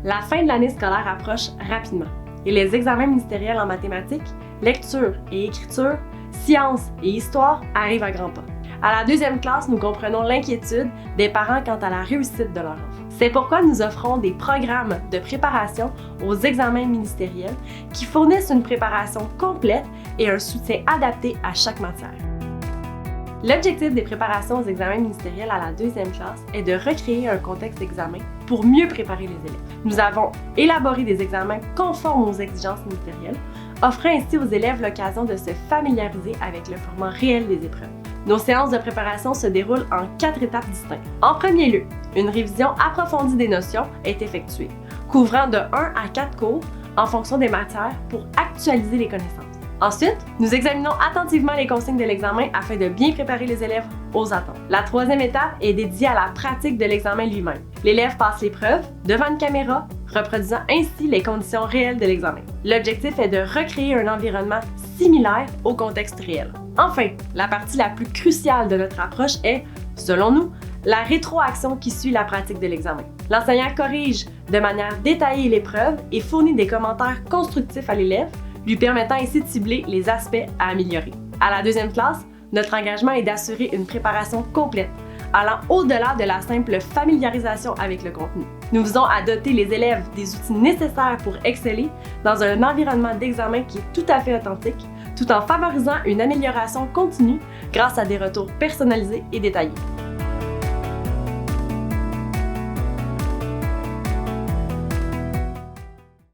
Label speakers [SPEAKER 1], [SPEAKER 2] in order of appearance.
[SPEAKER 1] La fin de l'année scolaire approche rapidement et les examens ministériels en mathématiques, lecture et écriture, sciences et histoire arrivent à grands pas. À la deuxième classe, nous comprenons l'inquiétude des parents quant à la réussite de leur enfant. C'est pourquoi nous offrons des programmes de préparation aux examens ministériels qui fournissent une préparation complète et un soutien adapté à chaque matière. L'objectif des préparations aux examens ministériels à la deuxième classe est de recréer un contexte d'examen pour mieux préparer les élèves. Nous avons élaboré des examens conformes aux exigences ministérielles, offrant ainsi aux élèves l'occasion de se familiariser avec le format réel des épreuves. Nos séances de préparation se déroulent en 4 étapes distinctes. En premier lieu, une révision approfondie des notions est effectuée, couvrant de 1 à 4 cours en fonction des matières pour actualiser les connaissances. Ensuite, nous examinons attentivement les consignes de l'examen afin de bien préparer les élèves aux attentes. La troisième étape est dédiée à la pratique de l'examen lui-même. L'élève passe l'épreuve devant une caméra, reproduisant ainsi les conditions réelles de l'examen. L'objectif est de recréer un environnement similaire au contexte réel. Enfin, la partie la plus cruciale de notre approche est, selon nous, la rétroaction qui suit la pratique de l'examen. L'enseignant corrige de manière détaillée l'épreuve et fournit des commentaires constructifs à l'élève, lui permettant ainsi de cibler les aspects à améliorer. À la deuxième classe, notre engagement est d'assurer une préparation complète, allant au-delà de la simple familiarisation avec le contenu. Nous visons à doter les élèves des outils nécessaires pour exceller dans un environnement d'examen qui est tout à fait authentique, tout en favorisant une amélioration continue grâce à des retours personnalisés et détaillés.